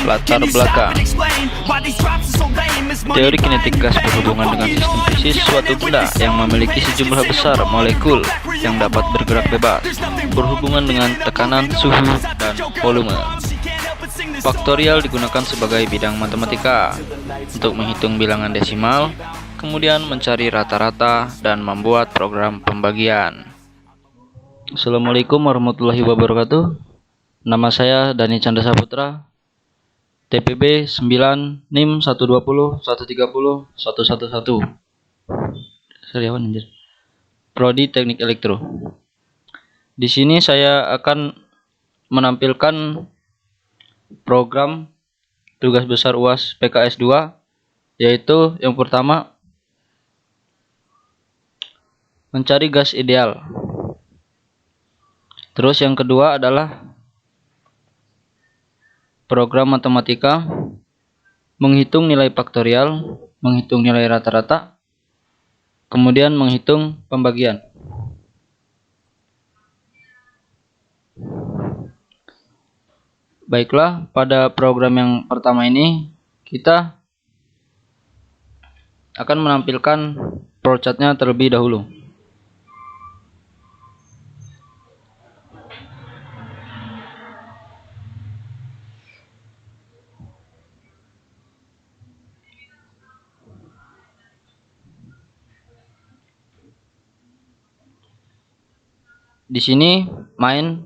Latar belakang. Teori kinetik gas berhubungan dengan sistem fisis suatu benda yang memiliki sejumlah besar molekul yang dapat bergerak bebas, berhubungan dengan tekanan, suhu, dan volume. Faktorial digunakan sebagai bidang matematika untuk menghitung bilangan desimal, kemudian mencari rata-rata dan membuat program pembagian. Assalamualaikum warahmatullahi wabarakatuh. Nama saya Dani Chandra Saputra, TPB 9 NIM 120 130 111. Seriawan anjir. Prodi Teknik Elektro. Di sini saya akan menampilkan program tugas besar UAS PKS 2, yaitu yang pertama mencari gas ideal. Terus yang kedua adalah program matematika menghitung nilai faktorial, menghitung nilai rata-rata, kemudian menghitung pembagian. Baiklah, pada program yang pertama ini kita akan menampilkan flowchart-nya terlebih dahulu. Di sini main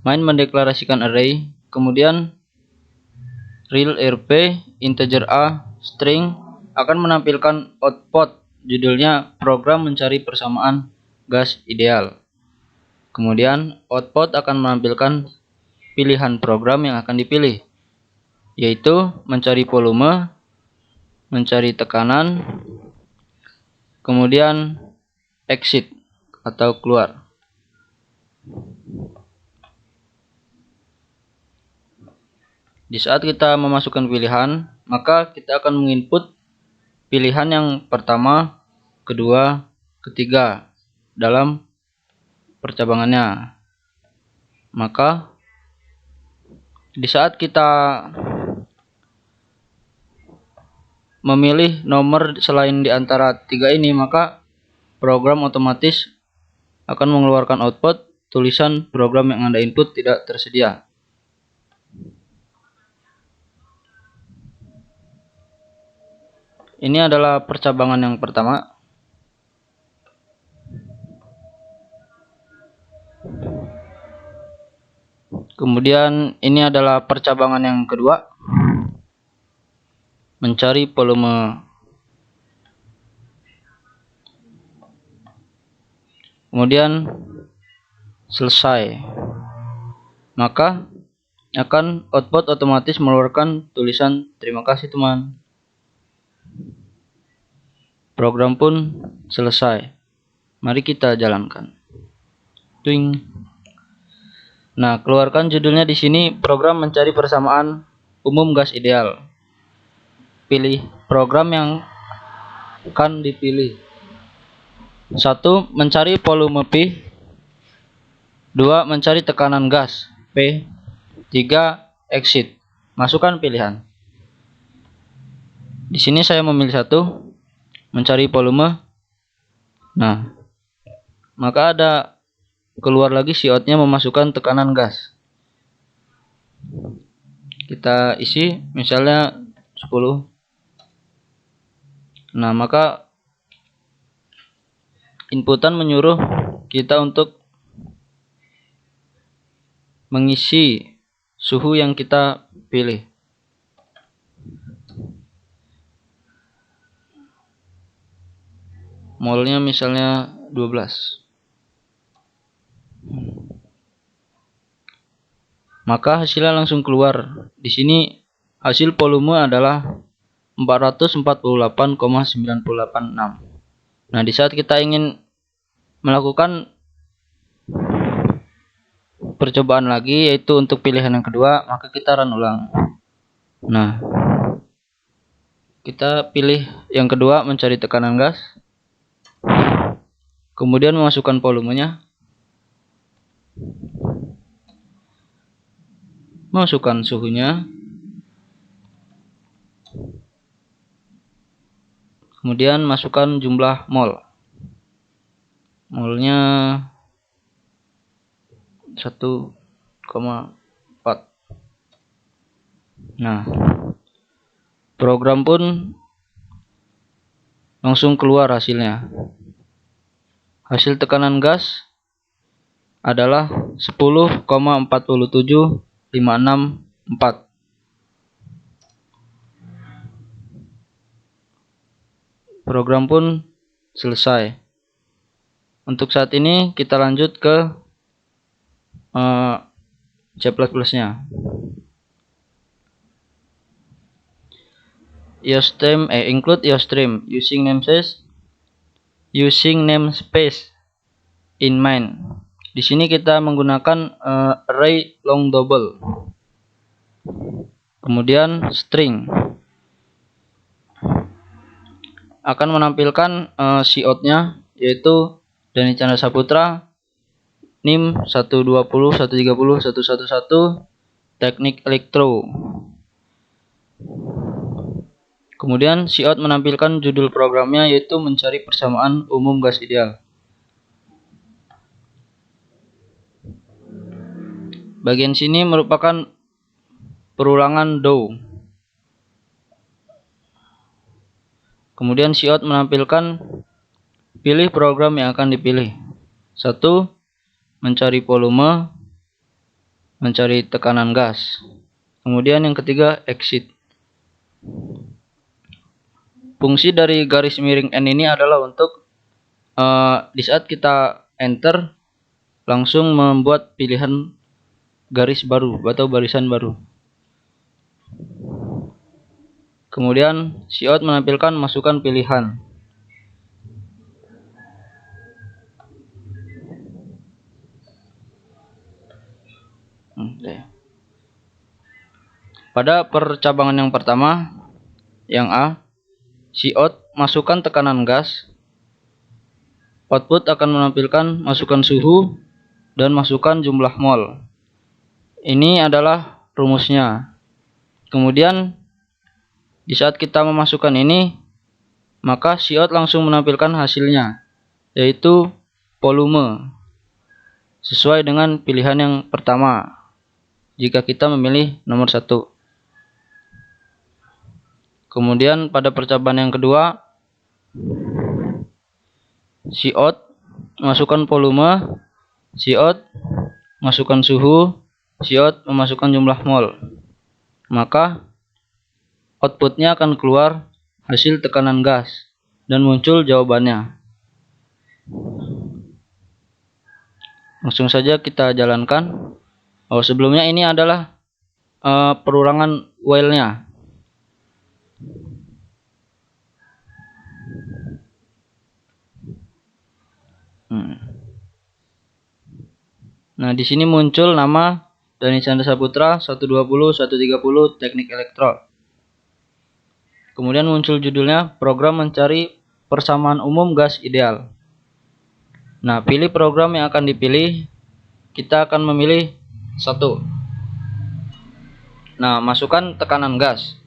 mendeklarasikan array, kemudian real RP integer A string akan menampilkan output, judulnya program mencari persamaan gas ideal. Kemudian output akan menampilkan pilihan program yang akan dipilih, yaitu mencari volume, mencari tekanan, kemudian exit atau keluar. Di saat kita memasukkan pilihan, maka kita akan menginput pilihan yang pertama, kedua, ketiga dalam percabangannya. Maka di saat kita memilih nomor selain di antara tiga ini, maka program otomatis akan mengeluarkan output tulisan program yang Anda input tidak tersedia. Ini adalah percabangan yang pertama. Kemudian ini adalah percabangan yang kedua. Mencari volume. Kemudian selesai, maka akan output otomatis mengeluarkan tulisan terima kasih teman. Program pun selesai. Mari kita jalankan. Twing. Nah, keluarkan judulnya di sini, program mencari persamaan umum gas ideal. Pilih program yang akan dipilih. 1. Mencari volume P. 2. Mencari tekanan gas P. 3. Exit. Masukkan pilihan. Di sini saya memilih 1. Mencari volume. Nah, maka ada keluar lagi si outnya memasukkan tekanan gas. Kita isi misalnya 10. Nah, maka inputan menyuruh kita untuk mengisi suhu yang kita pilih. Molnya misalnya 12. Maka hasilnya langsung keluar. Di sini hasil volume adalah 448,9886. Nah, di saat kita ingin melakukan percobaan lagi, yaitu untuk pilihan yang kedua, maka kita run ulang. Nah, kita pilih yang kedua, mencari tekanan gas. Kemudian memasukkan volumenya. Masukkan suhunya. Kemudian masukkan jumlah mol. Molnya 1,4. Nah, program pun langsung keluar hasilnya. Hasil tekanan gas adalah 10,47564. Program pun selesai. Untuk saat ini kita lanjut ke C++ nya. Include IOStream using namespace in main. Di sini kita menggunakan array long double. Kemudian string akan menampilkan cout-nya, yaitu Dani Chandra Saputra, NIM 120 130 111 Teknik Elektro. Kemudian cout menampilkan judul programnya, yaitu mencari persamaan umum gas ideal. Bagian sini merupakan perulangan do. Kemudian cout menampilkan pilih program yang akan dipilih. 1. Mencari volume, mencari tekanan gas. Kemudian yang ketiga exit. Fungsi dari garis miring N ini adalah untuk di saat kita enter langsung membuat pilihan garis baru atau barisan baru. Kemudian cout menampilkan masukkan pilihan. Pada percabangan yang pertama, yang A, cout masukkan tekanan gas. Output akan menampilkan masukkan suhu dan masukkan jumlah mol. Ini adalah rumusnya. Kemudian di saat kita memasukkan ini, maka cout langsung menampilkan hasilnya, yaitu volume, sesuai dengan pilihan yang pertama jika kita memilih nomor 1. Kemudian pada percobaan yang kedua, cout masukkan volume, cout masukkan suhu, cout memasukkan jumlah mol. Maka outputnya akan keluar hasil tekanan gas dan muncul jawabannya. Langsung saja kita jalankan. Sebelumnya ini adalah perulangan while-nya. Nah, di sini muncul nama Dani Chandra Saputra 120 130 Teknik Elektro. Kemudian muncul judulnya program mencari persamaan umum gas ideal. Nah, pilih program yang akan dipilih. Kita akan memilih 1. Nah, masukkan tekanan gas.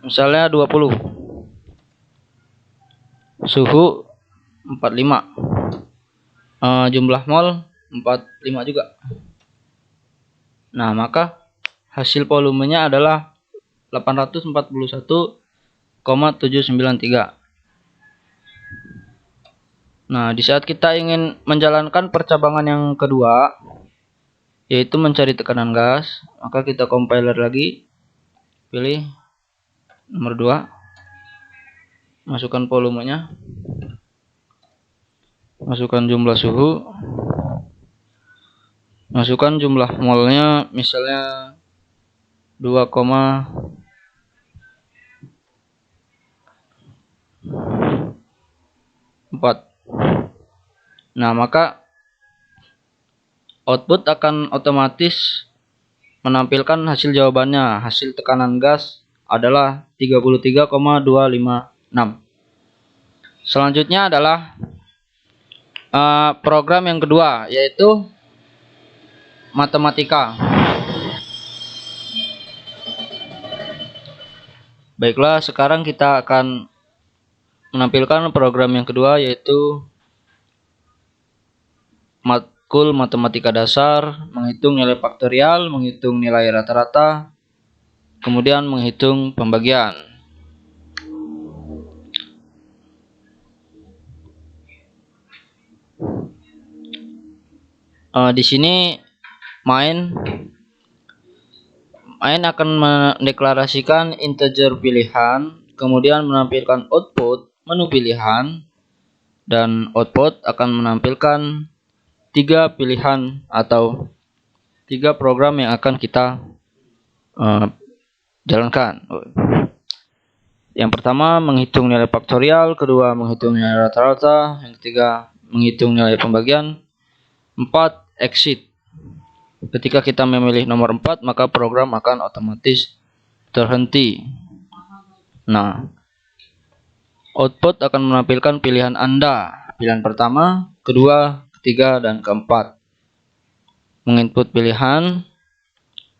Misalnya 20. Suhu 45. Jumlah mol 45 juga. Nah, maka hasil volumenya adalah 841,793. Nah, di saat kita ingin menjalankan percabangan yang kedua, yaitu mencari tekanan gas, maka kita compiler lagi, pilih nomor 2, masukkan volumenya, masukkan jumlah suhu, masukkan jumlah molnya, misalnya 2,4. Nah, maka output akan otomatis menampilkan hasil jawabannya. Hasil tekanan gas adalah 33,256. Selanjutnya adalah program yang kedua yaitu matematika. Baiklah, sekarang kita akan menampilkan program yang kedua yaitu matkul matematika dasar, menghitung nilai faktorial, menghitung nilai rata-rata, kemudian menghitung pembagian. Di sini main akan mendeklarasikan integer pilihan, kemudian menampilkan output menu pilihan, dan output akan menampilkan 3 pilihan atau 3 program yang akan kita jalankan. Yang pertama menghitung nilai faktorial, kedua menghitung nilai rata-rata, yang ketiga menghitung nilai pembagian, 4 exit. Ketika kita memilih nomor 4, maka program akan otomatis terhenti. Nah, output akan menampilkan pilihan Anda. Pilihan pertama, kedua, ketiga, dan keempat. Menginput pilihan.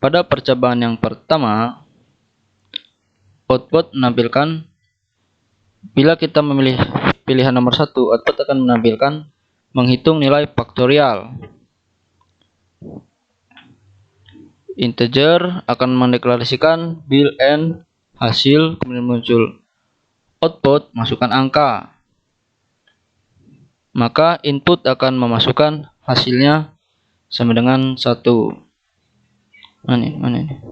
Pada percobaan yang pertama, output menampilkan, bila kita memilih pilihan nomor 1, output akan menampilkan menghitung nilai faktorial. Integer akan mendeklarasikan boolean hasil, kemudian muncul output masukkan angka. Maka input akan memasukkan hasilnya sama dengan 1. Mana ini?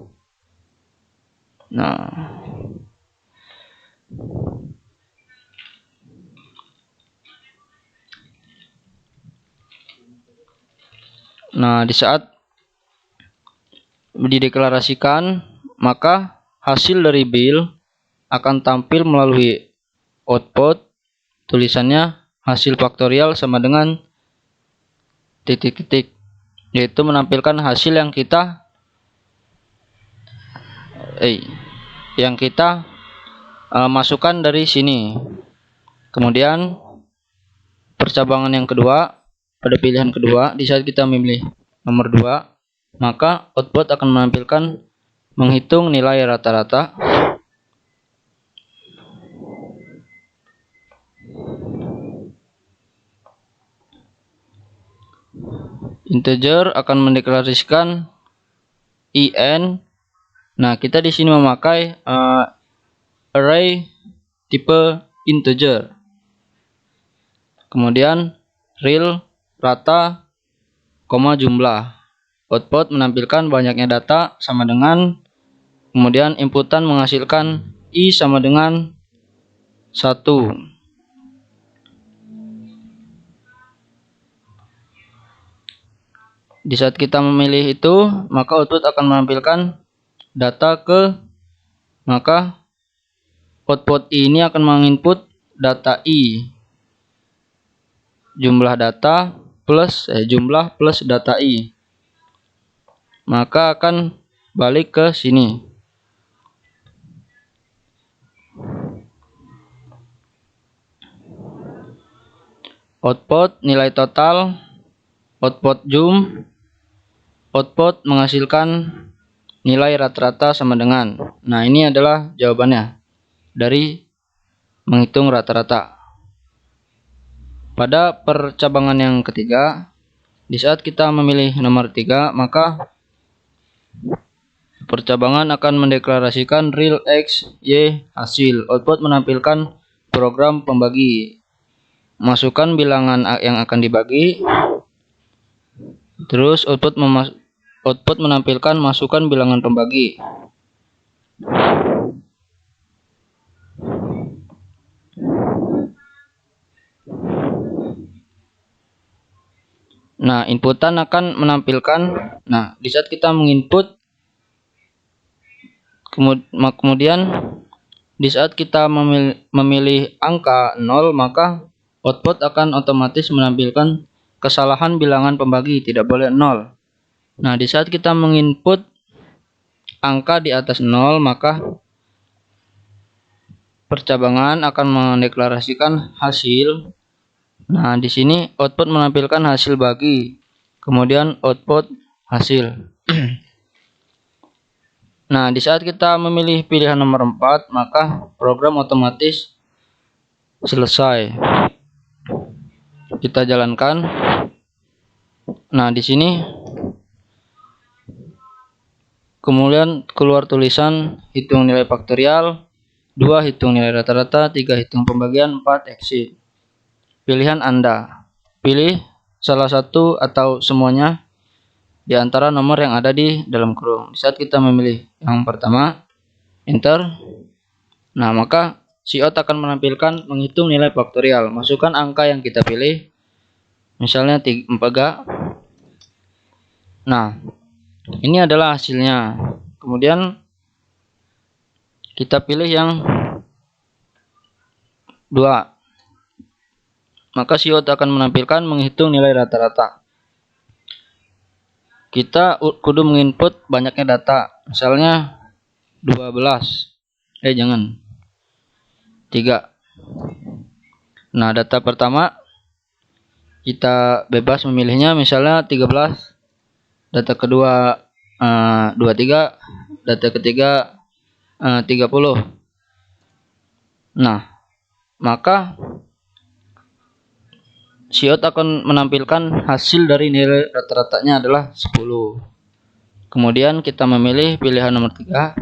Nah, di saat dideklarasikan, maka hasil dari bill akan tampil melalui output, tulisannya hasil faktorial sama dengan titik-titik, yaitu menampilkan hasil yang kita masukkan dari sini. Kemudian percabangan yang kedua, pada pilihan kedua, di saat kita memilih nomor 2, maka output akan menampilkan menghitung nilai rata-rata, integer akan mendeklarasikan in. Nah, kita di sini memakai array tipe integer. Kemudian real, rata, jumlah. Output menampilkan banyaknya data sama dengan, kemudian inputan menghasilkan i sama dengan 1. Di saat kita memilih itu, maka output akan menampilkan data maka output i ini akan menginput data i, jumlah plus data i, maka akan balik ke sini. Output nilai total, output jum, output menghasilkan nilai rata-rata sama dengan. Nah, ini adalah jawabannya dari menghitung rata-rata. Pada percabangan yang ketiga, di saat kita memilih nomor 3, maka percabangan akan mendeklarasikan real x, y, hasil. Output menampilkan program pembagi. Masukkan bilangan yang akan dibagi. Terus output menampilkan masukkan bilangan pembagi. Nah, inputan akan menampilkan, di saat kita menginput, kemudian di saat kita memilih angka 0, maka output akan otomatis menampilkan kesalahan bilangan pembagi, tidak boleh 0. Nah, di saat kita menginput angka di atas 0, maka percabangan akan mendeklarasikan hasil, Nah, di sini output menampilkan hasil bagi, kemudian output hasil. Nah, di saat kita memilih pilihan nomor 4, maka program otomatis selesai. Kita jalankan. Nah, di sini kemudian keluar tulisan hitung nilai faktorial, 2 hitung nilai rata-rata, 3 hitung pembagian, 4 exit. Pilihan Anda. Pilih salah satu atau semuanya di antara nomor yang ada di dalam kurung. Di saat kita memilih yang pertama, enter. Nah, maka Siot akan menampilkan menghitung nilai faktorial. Masukkan angka yang kita pilih. Misalnya 3. Nah, ini adalah hasilnya. Kemudian kita pilih yang 2. Maka Siot akan menampilkan menghitung nilai rata-rata. Kita kudu menginput banyaknya data. Misalnya 12. Jangan. 3. Nah, data pertama kita bebas memilihnya, misalnya 13. Data kedua 23. Data ketiga 30. Nah, maka Siot akan menampilkan hasil dari nilai rata-ratanya adalah 10. Kemudian kita memilih pilihan nomor 3,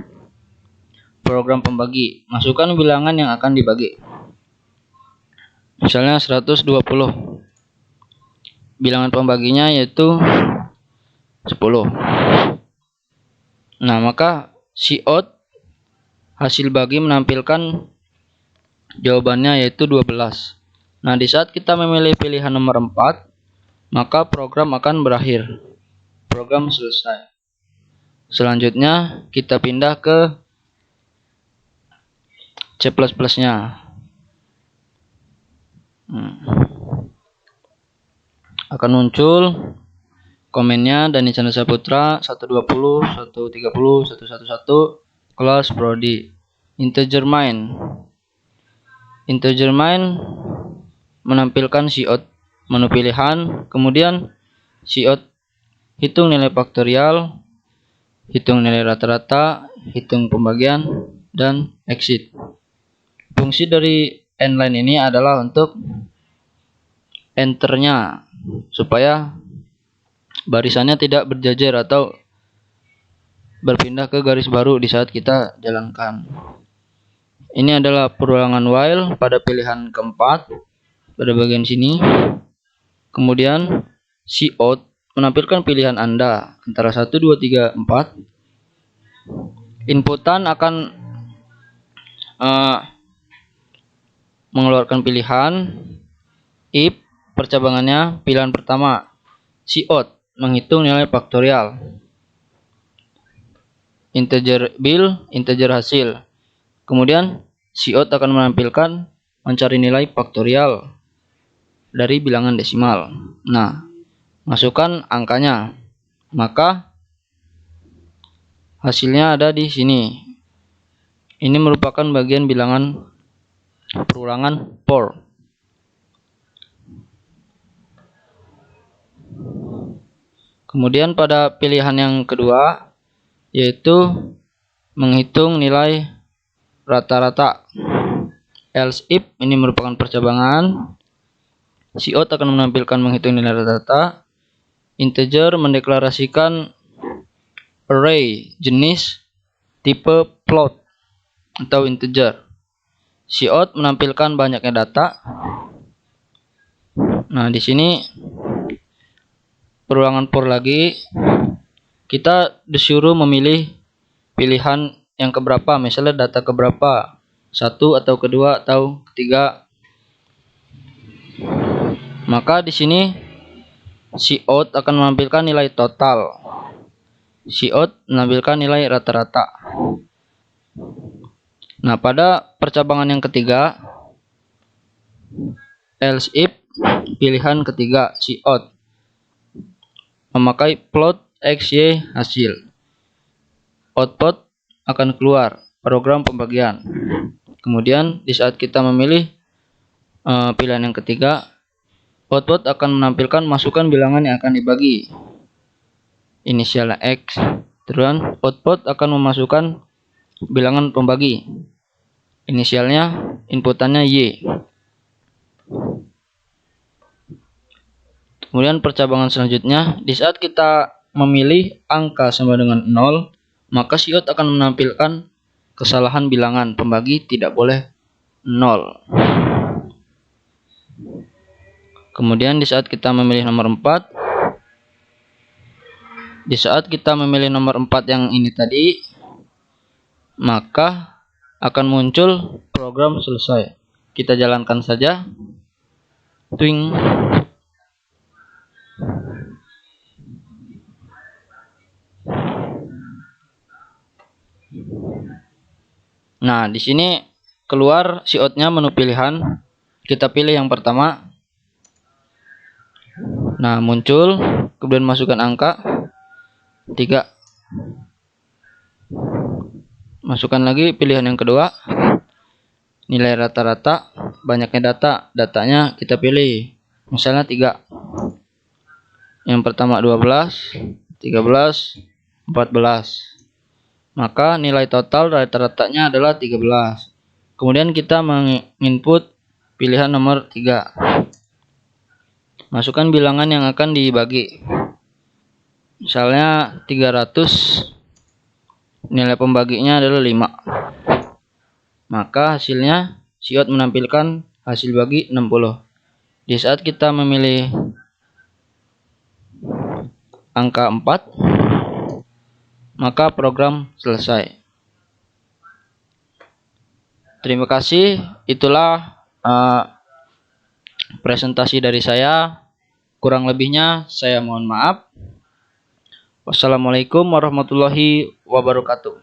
program pembagi. Masukkan bilangan yang akan dibagi. Misalnya 120. Bilangan pembaginya yaitu 10. Nah, maka Siot hasil bagi menampilkan jawabannya yaitu 12. Nah, di saat kita memilih pilihan nomor 4, maka program akan berakhir. Program selesai. Selanjutnya kita pindah ke C++-nya. Akan muncul komennya Dani Chandra Saputra 120, 130, 111 kelas Prodi. Integer main. Integer main menampilkan Siot menu pilihan, kemudian Siot hitung nilai faktorial, hitung nilai rata-rata, hitung pembagian, dan exit. Fungsi dari endline ini adalah untuk enternya, supaya barisannya tidak berjajar atau berpindah ke garis baru di saat kita jalankan. Ini adalah perulangan while pada pilihan keempat pada bagian sini. Kemudian Siot menampilkan pilihan Anda antara 1, 2, 3, 4. Inputan akan mengeluarkan pilihan. If percabangannya pilihan pertama, Siot menghitung nilai faktorial. Integer bil, integer hasil. Kemudian Siot akan menampilkan mencari nilai faktorial dari bilangan desimal. Nah, masukkan angkanya. Maka hasilnya ada di sini. Ini merupakan bagian bilangan perulangan for. Kemudian pada pilihan yang kedua, yaitu menghitung nilai rata-rata. Else if ini merupakan percabangan. Siot akan menampilkan menghitung nilai rata-rata. Integer mendeklarasikan array jenis tipe float atau integer. Siot menampilkan banyaknya data. Nah, di sini perulangan for lagi. Kita disuruh memilih pilihan yang keberapa, misalnya data keberapa, 1 atau kedua atau ketiga. Maka di sini Siot akan menampilkan nilai total. Siot menampilkan nilai rata-rata. Nah, pada percabangan yang ketiga, else if pilihan ketiga, Siot memakai plot XY hasil. Output akan keluar program pembagian. Kemudian di saat kita memilih pilihan yang ketiga, Output akan menampilkan masukan bilangan yang akan dibagi. Inisialnya X. Terus output akan memasukkan bilangan pembagi. Inisialnya, inputannya Y. Kemudian percabangan selanjutnya, di saat kita memilih angka sama dengan 0, maka si out akan menampilkan kesalahan bilangan pembagi tidak boleh 0. Kemudian di saat kita memilih nomor 4, yang ini tadi, maka akan muncul program selesai. Kita jalankan saja. Twing. Nah, di sini keluar si out-nya menu pilihan. Kita pilih yang pertama. Nah, muncul, kemudian masukkan angka 3. Masukkan lagi pilihan yang kedua. Nilai rata-rata, banyaknya datanya kita pilih. Misalnya 3. Yang pertama 12, 13, 14. Maka nilai total rata-ratanya adalah 13. Kemudian kita menginput pilihan nomor 3. Masukkan bilangan yang akan dibagi. Misalnya 300, nilai pembaginya adalah 5. Maka hasilnya si out menampilkan hasil bagi 60. Di saat kita memilih angka 4, maka program selesai. Terima kasih. Itulah presentasi dari saya. Kurang lebihnya saya mohon maaf. Wassalamualaikum warahmatullahi wabarakatuh.